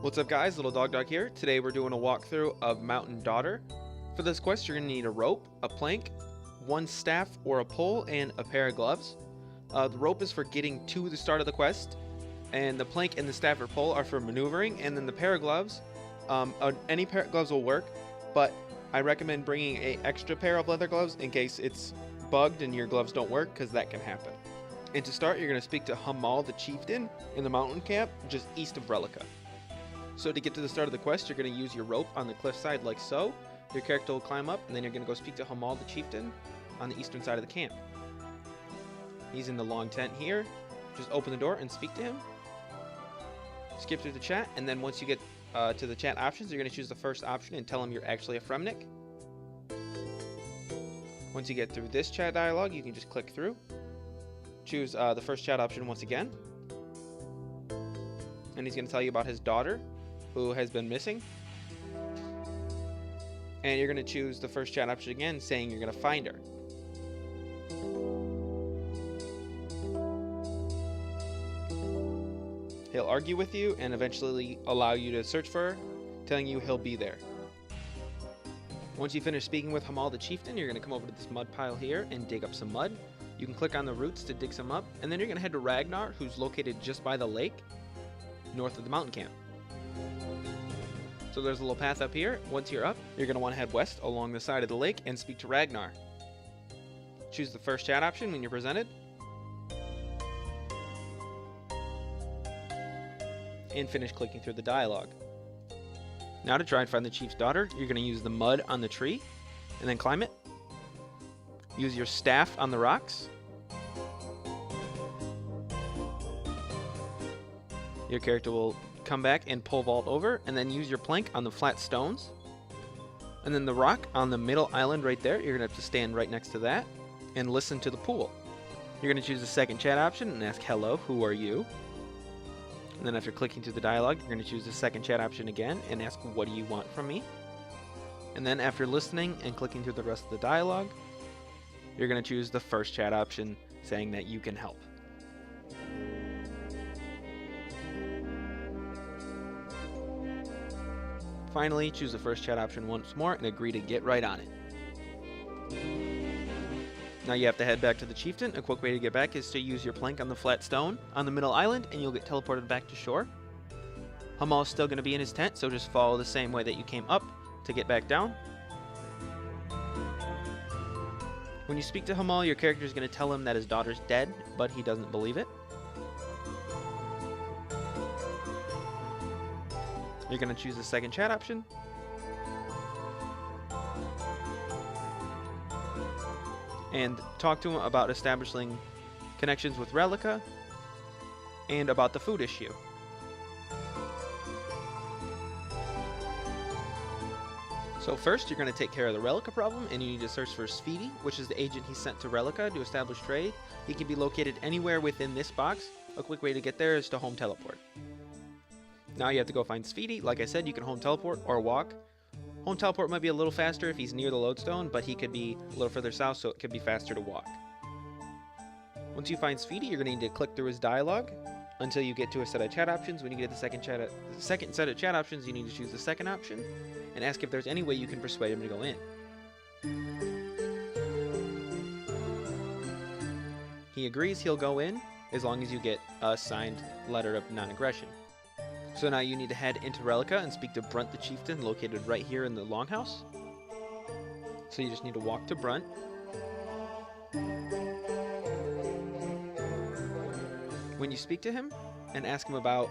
What's up guys, Little Dog here. Today we're doing a walkthrough of Mountain Daughter. For this quest you're going to need a rope, a plank, one staff or a pole, and a pair of gloves. The rope is for getting to the start of the quest, and the plank and the staff or pole are for maneuvering, and then the pair of gloves, any pair of gloves will work, but I recommend bringing an extra pair of leather gloves in case it's bugged and your gloves don't work, because that can happen. And to start, you're going to speak to Brunt the Chieftain in the mountain camp just east of Relica. So to get to the start of the quest, you're going to use your rope on the cliffside like so. Your character will climb up, and then you're going to go speak to Brunt the Chieftain on the eastern side of the camp. He's in the long tent here. Just open the door and speak to him. Skip through the chat, and then once you get to the chat options, you're going to choose the first option and tell him you're actually a Fremnik. Once you get through this chat dialogue, you can just click through. Choose the first chat option once again. And he's going to tell you about his daughter, who has been missing. And you're going to choose the first chat option again, saying you're going to find her. He'll argue with you and eventually allow you to search for her, telling you he'll be there. Once you finish speaking with Brunt the Chieftain, you're going to come over to this mud pile here and dig up some mud. You can click on the roots to dig some up, and then you're going to head to Ragnar, who's located just by the lake, north of the mountain camp. So there's a little path up here. Once you're up, you're going to want to head west along the side of the lake and speak to Ragnar. Choose the first chat option when you're presented. And finish clicking through the dialogue. Now to try and find the chief's daughter, you're going to use the mud on the tree and then climb it. Use your staff on the rocks. Your character will come back and pole vault over, and then use your plank on the flat stones. And then the rock on the middle island right there, you're going to have to stand right next to that and listen to the pool. You're going to choose the second chat option and ask, "Hello, who are you?" And then after clicking through the dialogue, you're going to choose the second chat option again and ask, "What do you want from me?" And then after listening and clicking through the rest of the dialogue, you're going to choose the first chat option saying that you can help. Finally, choose the first chat option once more and agree to get right on it. Now you have to head back to the chieftain. A quick way to get back is to use your plank on the flat stone on the middle island, and you'll get teleported back to shore. Brunt is still going to be in his tent, so just follow the same way that you came up to get back down. When you speak to Brunt, your character is going to tell him that his daughter's dead, but he doesn't believe it. You're going to choose the second chat option. And talk to him about establishing connections with Relica and about the food issue. So first, you're going to take care of the Relica problem, and you need to search for Sfidi, which is the agent he sent to Relica to establish trade. He can be located anywhere within this box. A quick way to get there is to home teleport. Now you have to go find Sfidi. Like I said, you can home teleport or walk. Home teleport might be a little faster if he's near the lodestone, but he could be a little further south, so it could be faster to walk. Once you find Sfidi, you're going to need to click through his dialogue until you get to a set of chat options. When you get to the second set of chat options, you need to choose the second option and ask if there's any way you can persuade him to go in. He agrees he'll go in as long as you get a signed letter of non-aggression. So now you need to head into Relica and speak to Brunt the Chieftain, located right here in the longhouse. So you just need to walk to Brunt. When you speak to him and ask him about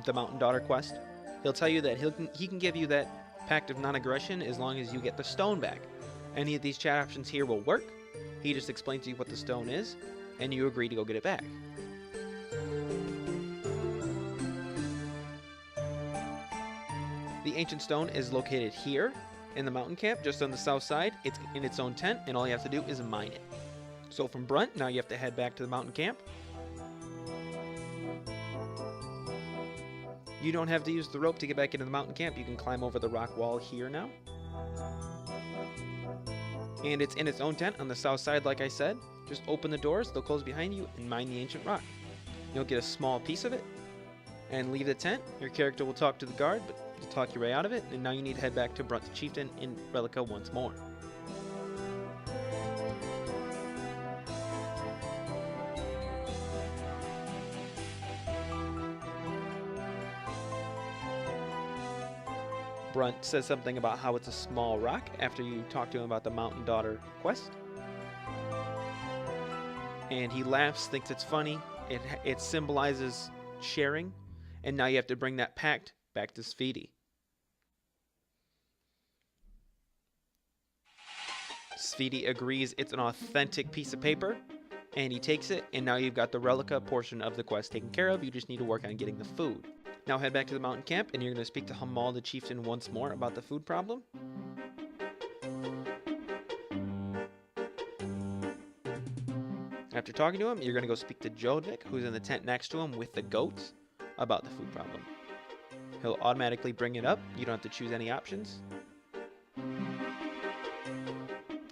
the Mountain Daughter quest, he'll tell you that he can give you that pact of non-aggression as long as you get the stone back. Any of these chat options here will work. He just explains to you what the stone is, and you agree to go get it back. The ancient stone is located here in the mountain camp, just on the south side. It's in its own tent, and all you have to do is mine it. So from Brunt, now you have to head back to the mountain camp. You don't have to use the rope to get back into the mountain camp. You can climb over the rock wall here now. And it's in its own tent on the south side, like I said. Just open the doors, they'll close behind you, and mine the ancient rock. You'll get a small piece of it, and leave the tent. Your character will talk to the guard, but you'll talk your way out of it, and now you need to head back to Brunt the Chieftain in Relica once more. Brunt says something about how it's a small rock after you talk to him about the Mountain Daughter quest. And he laughs, thinks it's funny. It symbolizes sharing, and now you have to bring that pact back to Sfidi. Sfidi agrees it's an authentic piece of paper, and he takes it, and now you've got the Relica portion of the quest taken care of. You just need to work on getting the food. Now head back to the mountain camp, and you're going to speak to Hamal the Chieftain once more about the food problem. After talking to him, you're going to go speak to Jodvik, who's in the tent next to him with the goats, about the food problem. He'll automatically bring it up. You don't have to choose any options.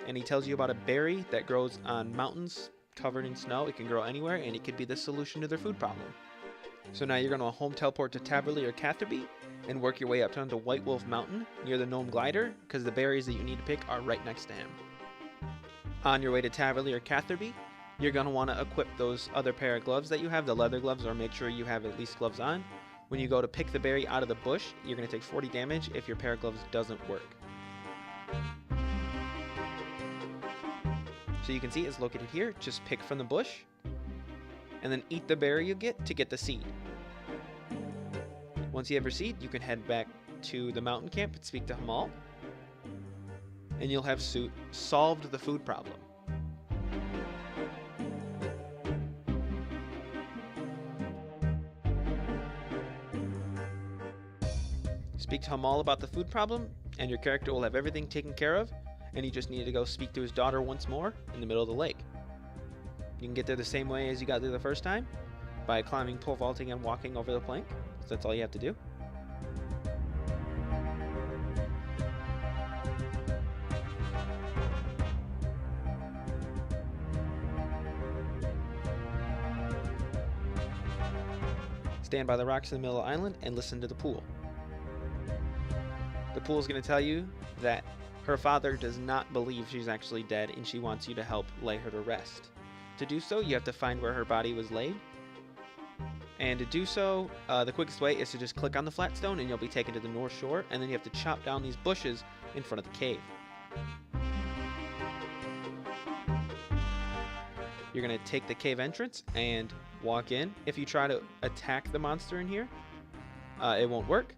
And he tells you about a berry that grows on mountains covered in snow. It can grow anywhere, and it could be the solution to their food problem. So now you're going to home teleport to Taverley or Catherby and work your way up onto White Wolf Mountain near the Gnome Glider, because the berries that you need to pick are right next to him. On your way to Taverley or Catherby, you're going to want to equip those other pair of gloves that you have, the leather gloves, or make sure you have at least gloves on. When you go to pick the berry out of the bush, you're going to take 40 damage if your pair of gloves doesn't work. So you can see it's located here. Just pick from the bush, and then eat the berry you get to get the seed. Once you have your seed, you can head back to the mountain camp and speak to Hamal, and you'll have solved the food problem. Speak to Hamal about the food problem, and your character will have everything taken care of, and you just need to go speak to his daughter once more in the middle of the lake. You can get there the same way as you got there the first time, by climbing, pole vaulting, and walking over the plank. So that's all you have to do. Stand by the rocks in the middle of the island and listen to the pool. The pool is going to tell you that her father does not believe she's actually dead, and she wants you to help lay her to rest. To do so, you have to find where her body was laid. And to do so, the quickest way is to just click on the flat stone and you'll be taken to the north shore, and then you have to chop down these bushes in front of the cave. You're going to take the cave entrance and walk in. If you try to attack the monster in here, it won't work.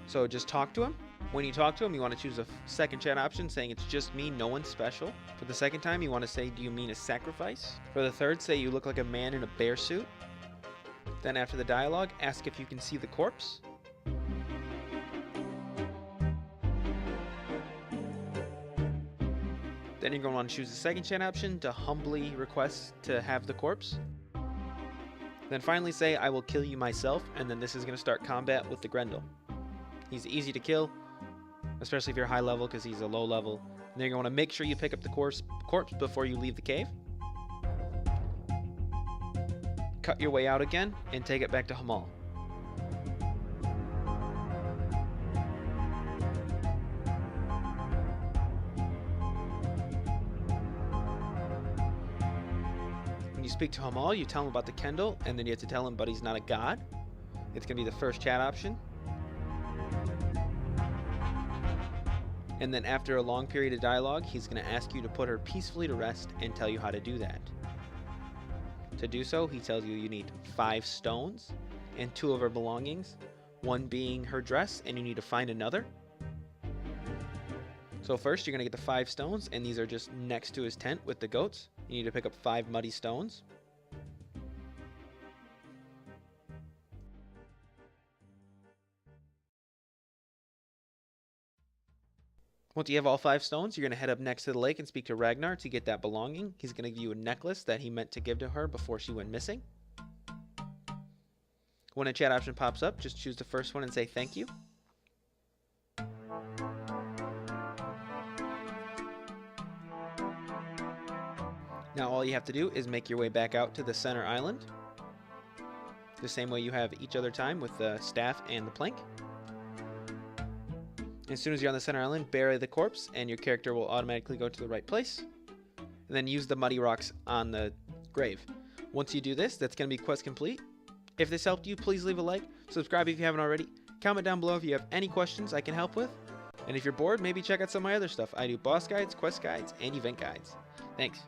So just talk to him. When you talk to him, you want to choose a second chat option saying it's just me, no one's special. For the second time, you want to say, do you mean a sacrifice? For the third, say you look like a man in a bear suit. Then after the dialogue, ask if you can see the corpse. Then you're going to want to choose the second chat option to humbly request to have the corpse. Then finally say, I will kill you myself, and then this is going to start combat with the Grendel. He's easy to kill, especially if you're high level, because he's a low level. And then you're going to make sure you pick up the corpse before you leave the cave. Cut your way out again and take it back to Hamal. When you speak to Hamal, you tell him about the Kendall, and then you have to tell him, but he's not a god. It's going to be the first chat option. And then after a long period of dialogue, he's going to ask you to put her peacefully to rest and tell you how to do that. To do so, he tells you need 5 stones and 2 of her belongings, one being her dress, and you need to find another. So first, you're going to get the 5 stones, and these are just next to his tent with the goats. You need to pick up 5 muddy stones. Once you have all 5 stones, you're going to head up next to the lake and speak to Ragnar to get that belonging. He's going to give you a necklace that he meant to give to her before she went missing. When a chat option pops up, just choose the first one and say thank you. Now all you have to do is make your way back out to the center island. the same way you have each other time with the staff and the plank. As soon as you're on the center island, bury the corpse and your character will automatically go to the right place. And then use the muddy rocks on the grave. Once you do this, that's going to be quest complete. If this helped you, please leave a like, subscribe if you haven't already, comment down below if you have any questions I can help with, and if you're bored, maybe check out some of my other stuff. I do boss guides, quest guides, and event guides. Thanks.